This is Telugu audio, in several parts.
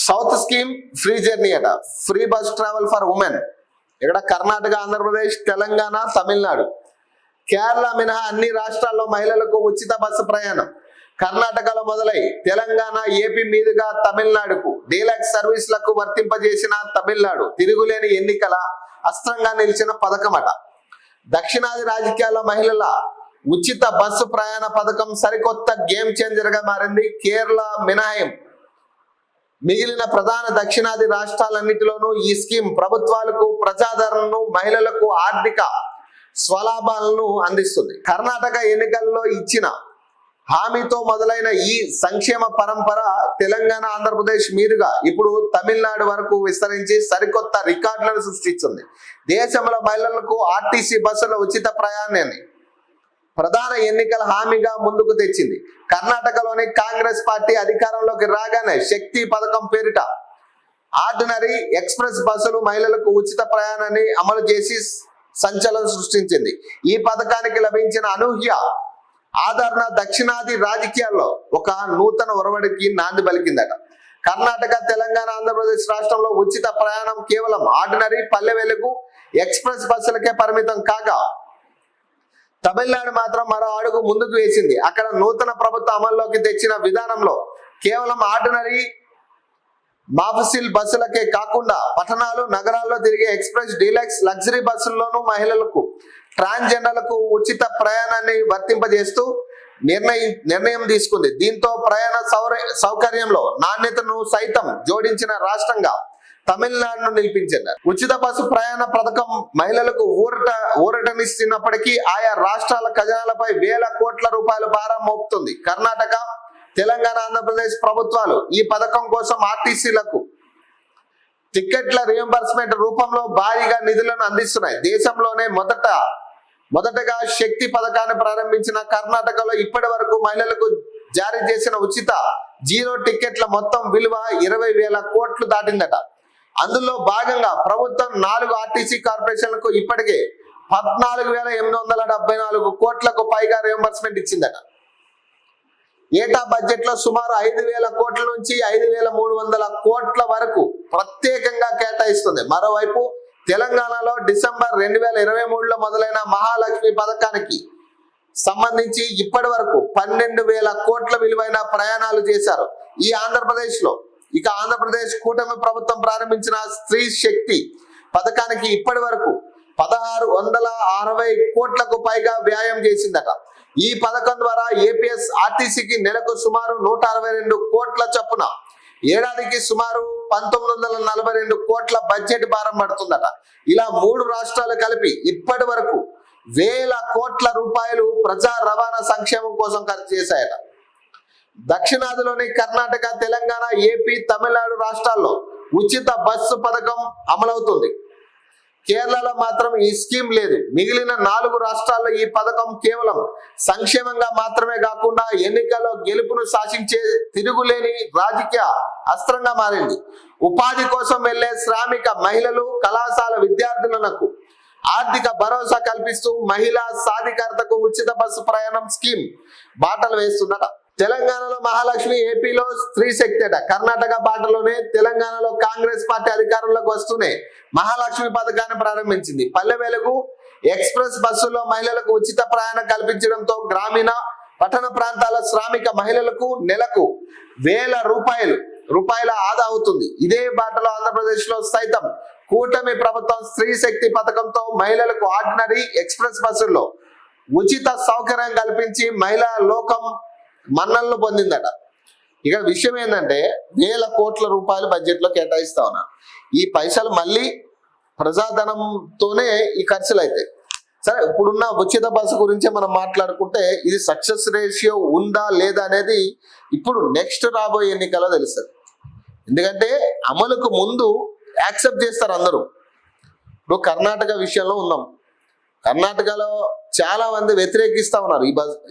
సౌత్ స్కీమ్ ఫ్రీ జర్నీ అట, free bus travel for women. ఇక్కడ కర్ణాటక, ఆంధ్రప్రదేశ్, తెలంగాణ, తమిళనాడు, కేరళ మినహా అన్ని రాష్ట్రాల్లో మహిళలకు ఉచిత బస్సు ప్రయాణం. కర్ణాటకలో మొదలై తెలంగాణ, ఏపీ మీదుగా తమిళనాడుకు డీలక్స్ సర్వీసులకు వర్తింపజేసిన తమిళనాడు తిరుగులేని ఎన్నికల అస్త్రంగా నిలిచిన పథకమట. దక్షిణాది రాజకీయాల్లో మహిళల ఉచిత బస్సు ప్రయాణ పథకం సరికొత్త గేమ్ చేంజర్ గా మారింది. కేరళ మినహాయింపు మిగిలిన ప్రధాన దక్షిణాది రాష్ట్రాలన్నిటిలోనూ ఈ స్కీమ్ ప్రభుత్వాలకు ప్రజాదరణను, మహిళలకు ఆర్థిక స్వలాభాలను అందిస్తుంది. కర్ణాటక ఎన్నికల్లో ఇచ్చిన హామీతో మొదలైన ఈ సంక్షేమ పరంపర తెలంగాణ, ఆంధ్రప్రదేశ్ మీదుగా ఇప్పుడు తమిళనాడు వరకు విస్తరించి సరికొత్త రికార్డులను సృష్టిస్తుంది. దేశంలో మహిళలకు ఆర్టీసీ బస్సుల ఉచిత ప్రయాణాన్ని ప్రధాన ఎన్నికల హామీగా ముందుకు తెచ్చింది. కర్ణాటకలోని కాంగ్రెస్ పార్టీ అధికారంలోకి రాగానే శక్తి పథకం పేరిట ఆర్డినరీ ఎక్స్ప్రెస్ బస్సులు మహిళలకు ఉచిత ప్రయాణాన్ని అమలు చేసి సంచలనం సృష్టించింది. ఈ పథకానికి లభించిన అనూహ్య ఆదరణ దక్షిణాది రాజకీయాల్లో ఒక నూతన ఒరవడికి నాంది పలికిందట. కర్ణాటక, తెలంగాణ, ఆంధ్రప్రదేశ్ రాష్ట్రంలో ఉచిత ప్రయాణం కేవలం ఆర్డినరీ, పల్లె వెలుగు, ఎక్స్ప్రెస్ బస్సులకే పరిమితం కాగా తమిళనాడు మాత్రం మరో అడుగు ముందుకు వేసింది. అక్కడ నూతన ప్రభుత్వం అమల్లోకి తెచ్చిన విధానంలో కేవలం ఆర్డినరీ మాఫసిల్ బస్సులకే కాకుండా పట్టణాలు, నగరాల్లో తిరిగే ఎక్స్ప్రెస్, డీలక్స్, లగ్జరీ బస్సుల్లోనూ మహిళలకు, ట్రాన్స్జెండర్లకు ఉచిత ప్రయాణాన్ని వర్తింపజేస్తూ నిర్ణయం తీసుకుంది. దీంతో ప్రయాణ సౌకర్యంలో నాణ్యతను సైతం జోడించిన రాష్ట్రంగా తమిళనాడును నిలిపించారు. ఉచిత బస్సు ప్రయాణ పథకం మహిళలకు ఊరటనిస్తున్నప్పటికీ ఆయా రాష్ట్రాల ఖజానాలపై వేల కోట్ల రూపాయల భారం మోపుతుంది. కర్ణాటక, తెలంగాణ, ఆంధ్రప్రదేశ్ ప్రభుత్వాలు ఈ పథకం కోసం ఆర్టీసీలకు టికెట్ల రియంబర్స్మెంట్ రూపంలో భారీగా నిధులను అందిస్తున్నాయి. దేశంలోనే మొదటగా శక్తి పథకాన్ని ప్రారంభించిన కర్ణాటకలో ఇప్పటి వరకు మహిళలకు జారీ చేసిన ఉచిత జీరో టికెట్ల మొత్తం విలువ 20,000 కోట్లు దాటిందట. అందులో భాగంగా ప్రభుత్వం 4 ఆర్టీసీ కార్పొరేషన్లకు ఇప్పటికే 14,874 కోట్లకు పైగా రియంబర్స్మెంట్ ఇచ్చిందట. ఏటా బడ్జెట్ లో సుమారు 5,000 కోట్ల నుంచి 5,300 కోట్ల వరకు ప్రత్యేకంగా కేటాయిస్తుంది. మరోవైపు తెలంగాణలో డిసెంబర్ 2023లో మొదలైన మహాలక్ష్మి పథకానికి సంబంధించి ఇప్పటి వరకు 12,000 కోట్ల విలువైన ప్రయాణాలు చేశారు. ఆంధ్రప్రదేశ్ కూటమి ప్రభుత్వం ప్రారంభించిన స్త్రీ శక్తి పథకానికి ఇప్పటి వరకు 1,660 కోట్లకు పైగా వ్యయం చేసిందట. ఈ పథకం ద్వారా ఏపీఎస్ ఆర్టీసీకి నెలకు సుమారు 162 కోట్ల చొప్పున ఏడాదికి సుమారు 1,942 కోట్ల బడ్జెట్ భారం పడుతుందట. ఇలా 3 రాష్ట్రాలు కలిపి ఇప్పటి వరకు వేల కోట్ల రూపాయలు ప్రజా రవాణా సంక్షేమం కోసం ఖర్చు చేశాయట. దక్షిణాదిలోని కర్ణాటక, తెలంగాణ, ఏపీ, తమిళనాడు రాష్ట్రాల్లో ఉచిత బస్సు పథకం అమలవుతుంది. కేరళలో మాత్రం ఈ స్కీమ్ లేదు. మిగిలిన 4 రాష్ట్రాల్లో ఈ పథకం కేవలం సంక్షేమంగా మాత్రమే కాకుండా ఎన్నికల్లో గెలుపును శాసించే తిరుగులేని రాజకీయ అస్త్రంగా మారింది. ఉపాధి కోసం వెళ్లే శ్రామిక మహిళలు, కళాశాల విద్యార్థులకు ఆర్థిక భరోసా కల్పిస్తూ మహిళా సాధికారతకు ఉచిత బస్సు ప్రయాణం స్కీమ్ బాటలు వేస్తుందట. తెలంగాణలో మహాలక్ష్మి, ఏపీలో స్త్రీ శక్తి అట. కర్ణాటక బాటలోనే తెలంగాణలో కాంగ్రెస్ పార్టీ అధికారంలోకి వస్తూనే మహాలక్ష్మి పథకాన్ని ప్రారంభించింది. పల్లె వెలుగు, ఎక్స్ప్రెస్ బస్సుల్లో మహిళలకు ఉచిత ప్రయాణం కల్పించడంతో గ్రామీణ, పట్టణ ప్రాంతాల శ్రామిక మహిళలకు నెలకు వేల రూపాయల ఆదా అవుతుంది. ఇదే బాటలో ఆంధ్రప్రదేశ్ లో సైతం కూటమి ప్రభుత్వం స్త్రీ శక్తి పథకంతో మహిళలకు ఆర్డినరీ, ఎక్స్ప్రెస్ బస్సుల్లో ఉచిత సౌకర్యం కల్పించి మహిళా లోకం మన్నలను పొందిందట. ఇక విషయం ఏంటంటే వేల కోట్ల రూపాయలు బడ్జెట్ లో కేటాయిస్తా ఉన్నా. ఈ పైసలు మళ్ళీ ప్రజాధనంతోనే ఈ ఖర్చులు అవుతాయి. సరే, ఇప్పుడున్న ఉచిత బస్సు గురించే మనం మాట్లాడుకుంటే ఇది సక్సెస్ రేషియో ఉందా లేదా అనేది ఇప్పుడు నెక్స్ట్ రాబోయే ఎన్నికల్లో తెలుస్తుంది. ఎందుకంటే అమలుకు ముందు యాక్సెప్ట్ చేస్తారు అందరూ. ఇప్పుడు కర్ణాటక విషయంలో ఉన్నాం. కర్ణాటకలో చాలా మంది వ్యతిరేకిస్తా ఉన్నారు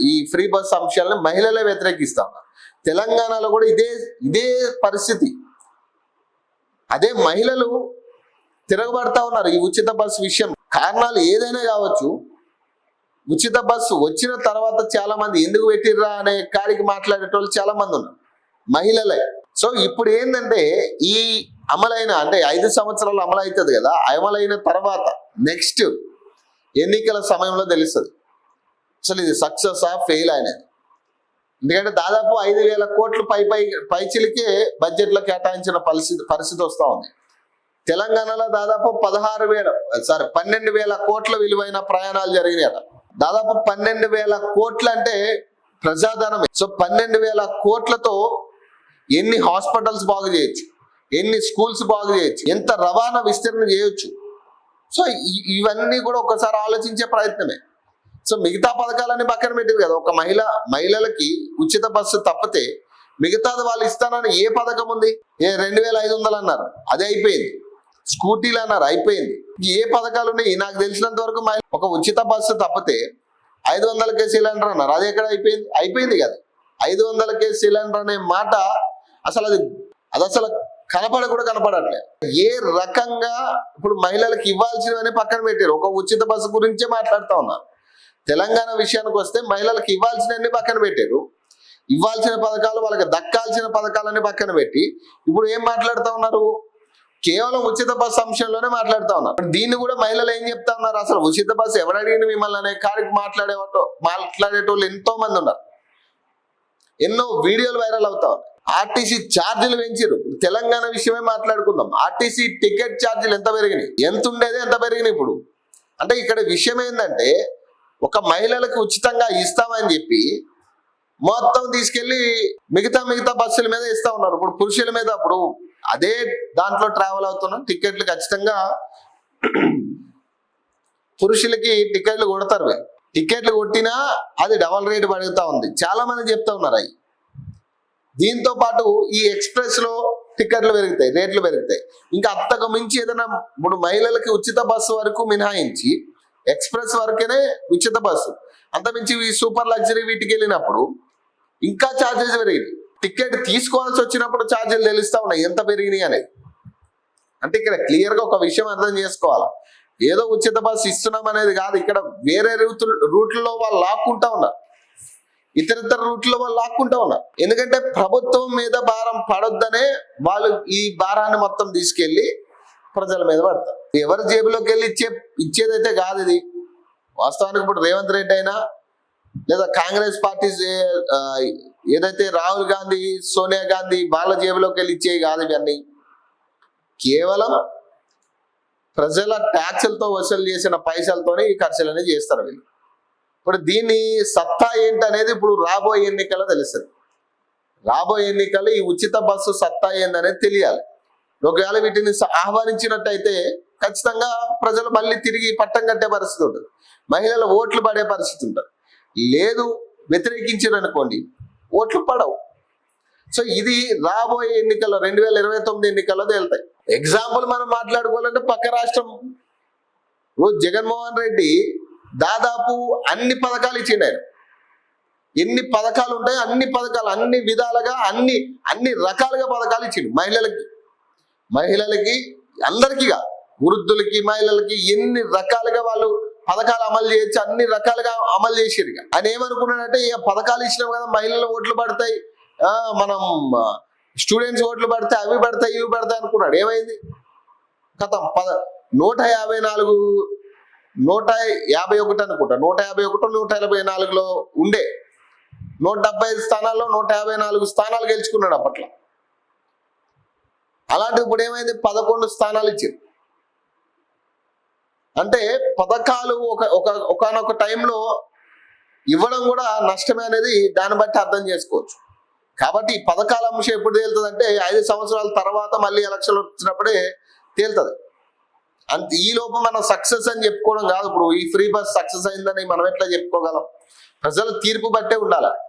ఈ ఫ్రీ బస్ అంశాలను, మహిళలే వ్యతిరేకిస్తా ఉన్నారు. తెలంగాణలో కూడా ఇదే పరిస్థితి. అదే మహిళలు తిరగబడతా ఉన్నారు ఈ ఉచిత బస్సు విషయం. కారణాలు ఏదైనా కావచ్చు. ఉచిత బస్సు వచ్చిన తర్వాత చాలా మంది ఎందుకు పెట్టిర్రా అనే కాడికి మాట్లాడేటోళ్ళు చాలా మంది ఉన్నారు, మహిళలే. సో ఇప్పుడు ఏంటంటే ఈ అమలైన అంటే 5 సంవత్సరాలు అమలు అవుతుంది కదా, అమలైన తర్వాత నెక్స్ట్ ఎన్నికల సమయంలో తెలుస్తుంది అసలు ఇది సక్సెస్ ఫెయిల్ అనేది. ఎందుకంటే దాదాపు 5,000 కోట్లు పైచిలికే బడ్జెట్ లో కేటాయించిన పరిస్థితి వస్తా ఉంది. తెలంగాణలో దాదాపు 12,000 కోట్ల విలువైన ప్రయాణాలు జరిగినాయట. దాదాపు 12,000 కోట్లు అంటే ప్రజాధనమే. సో 12,000 కోట్లతో ఎన్ని హాస్పిటల్స్ బాగు చేయొచ్చు, ఎన్ని స్కూల్స్ బాగు చేయొచ్చు, ఎంత రవాణా విస్తరణ చేయొచ్చు. సో ఇవన్నీ కూడా ఒకసారి ఆలోచించే ప్రయత్నమే. సో మిగతా పథకాలన్నీ పక్కన పెట్టింది కదా. ఒక మహిళలకి ఉచిత బస్సు తప్పితే మిగతాది వాళ్ళు ఇస్తానని ఏ పథకం ఉంది? 2,500 అన్నారు, అదే అయిపోయింది. స్కూటీలు అన్నారు, అయిపోయింది. ఏ పథకాలు ఉన్నాయి? నాకు తెలిసినంత వరకు ఒక ఉచిత బస్సు తప్పితే 500కే సిలిండర్ అన్నారు, అది ఎక్కడ అయిపోయింది కదా. 500కే సిలిండర్ అనే మాట అసలు అది అసలు కనపడట్లేదు. ఏ రకంగా ఇప్పుడు మహిళలకు ఇవ్వాల్సినవని పక్కన పెట్టారు. ఒక ఉచిత బస్సు గురించే మాట్లాడుతూ ఉన్నారు. తెలంగాణ విషయానికి వస్తే మహిళలకు ఇవ్వాల్సినవన్నీ పక్కన పెట్టారు. ఇవ్వాల్సిన పథకాలు, వాళ్ళకి దక్కాల్సిన పథకాలన్నీ పక్కన పెట్టి ఇప్పుడు ఏం మాట్లాడుతూ ఉన్నారు? కేవలం ఉచిత బస్సు అంశంలోనే మాట్లాడుతూ ఉన్నారు. దీన్ని కూడా మహిళలు ఏం చెప్తా ఉన్నారు? అసలు ఉచిత బస్సు ఎవరడిగిన మిమ్మల్ని అనే కాడికి మాట్లాడేటోళ్ళు ఎంతో మంది ఉన్నారు. ఎన్నో వీడియోలు వైరల్ అవుతా ఉన్నాయి. ఆర్టీసీ ఛార్జీలు పెంచారు. తెలంగాణ విషయమే మాట్లాడుకుందాం. ఆర్టీసీ టికెట్ ఛార్జీలు ఎంత పెరిగినాయి? ఎంత ఉండేది ఎంత పెరిగినాయి ఇప్పుడు? అంటే ఇక్కడ విషయం ఏంటంటే ఒక మహిళలకు ఉచితంగా ఇస్తామని చెప్పి మొత్తం తీసుకెళ్లి మిగతా బస్సుల మీద ఇస్తా ఉన్నారు. ఇప్పుడు పురుషుల మీద అప్పుడు అదే దాంట్లో ట్రావెల్ అవుతున్న టికెట్లు ఖచ్చితంగా పురుషులకి టికెట్లు కొడతారు. టికెట్లు కొట్టినా అది డబల్ రేట్ పడుగుతా ఉంది. చాలా మంది చెప్తా ఉన్నారు. అవి దీంతో పాటు ఈ ఎక్స్ప్రెస్ లో టికెట్లు పెరుగుతాయి, రేట్లు పెరుగుతాయి. ఇంకా అంతకు మించి ఏదైనా ఇప్పుడు మహిళలకి ఉచిత బస్సు వరకు మినహాయించి ఎక్స్ప్రెస్ వరకేనే ఉచిత బస్సు, అంతమించి ఈ సూపర్ లగ్జరీ వీటికి వెళ్ళినప్పుడు ఇంకా ఛార్జెస్ పెరిగినాయి. టికెట్ తీసుకోవాల్సి వచ్చినప్పుడు ఛార్జీలు తెలుస్తా ఉన్నాయి ఎంత పెరిగినాయి అనేది. అంటే ఇక్కడ క్లియర్ గా ఒక విషయం అర్థం చేసుకోవాలి. ఏదో ఉచిత బస్సు ఇస్తున్నాం అనేది కాదు. ఇక్కడ వేరే రూట్లలో వాళ్ళు లాక్కుంటా ఉన్నారు, ఇతరితర రూట్లో వాళ్ళు లాక్కుంటా ఉన్నారు. ఎందుకంటే ప్రభుత్వం మీద భారం పడొద్దనే వాళ్ళు ఈ భారాన్ని మొత్తం తీసుకెళ్లి ప్రజల మీద పడతారు. ఎవరి జేబులోకి వెళ్ళి ఇచ్చేదైతే కాదు ఇది. వాస్తవానికి ఇప్పుడు రేవంత్ రెడ్డి అయినా లేదా కాంగ్రెస్ పార్టీ ఏదైతే రాహుల్ గాంధీ, సోనియా గాంధీ వాళ్ళ జేబులోకి వెళ్ళి ఇచ్చేవి కాదు. ఇవన్నీ కేవలం ప్రజల ట్యాక్సులతో వసూలు చేసిన పైసలతోనే ఈ ఖర్చులన్నీ చేస్తారు వీళ్ళు. ఇప్పుడు దీన్ని సత్తా ఏంటనేది ఇప్పుడు రాబోయే ఎన్నికల్లో తెలుస్తుంది. రాబోయే ఎన్నికల్లో ఈ ఉచిత బస్సు సత్తా ఏందనేది తెలియాలి. ఒకవేళ వీటిని ఆహ్వానించినట్టయితే ఖచ్చితంగా ప్రజలు మళ్ళీ తిరిగి పట్టం కట్టే పరిస్థితి ఉంటుంది, మహిళలు ఓట్లు పడే పరిస్థితి ఉంటుంది. లేదు వ్యతిరేకించారు అనుకోండి, ఓట్లు పడవు. సో ఇది రాబోయే ఎన్నికల్లో 2029 ఎన్నికల్లో తేలుతాయి. ఎగ్జాంపుల్ మనం మాట్లాడుకోవాలంటే పక్క రాష్ట్రం జగన్మోహన్ రెడ్డి దాదాపు అన్ని పథకాలు ఇచ్చిండు. ఆయన ఎన్ని పథకాలు ఉంటాయి అన్ని పథకాలు, అన్ని విధాలుగా అన్ని రకాలుగా పథకాలు ఇచ్చిండు. మహిళలకి అందరికీగా, వృద్ధులకి, మహిళలకి ఎన్ని రకాలుగా వాళ్ళు పథకాలు అమలు చేయొచ్చు, అన్ని రకాలుగా అమలు చేసారు. ఆయన ఏమనుకున్నాడంటే ఇక పథకాలు ఇచ్చినాం కదా, మహిళల ఓట్లు పడతాయి, మనం స్టూడెంట్స్ ఓట్లు పడతాయి, అవి పడతాయి ఇవి పడతాయి అనుకున్నాడు. ఏమైంది? కథం 151 అనుకుంటా, 154లో ఉండే 175 స్థానాల్లో 154 స్థానాలు గెలుచుకున్నాడు అప్పట్లో. అలాంటి ఇప్పుడు ఏమైంది? 11 స్థానాలు ఇచ్చారు. అంటే పథకాలు ఒకనొక టైంలో ఇవ్వడం కూడా నష్టమే అనేది దాన్ని బట్టి అర్థం చేసుకోవచ్చు. కాబట్టి ఈ పథకాల అంశం ఎప్పుడు తేలుతుంది అంటే 5 సంవత్సరాల తర్వాత మళ్ళీ ఎలక్షన్లు వచ్చినప్పుడే తేలుతుంది. అంతే. ఈ లోపు మనం సక్సెస్ అని చెప్పుకోవడం కాదు. ఇప్పుడు ఈ ఫ్రీ బస్ సక్సెస్ అయిందని మనం ఎట్లా చెప్పుకోగలం? ప్రజల తీర్పు బట్టే ఉండాలి.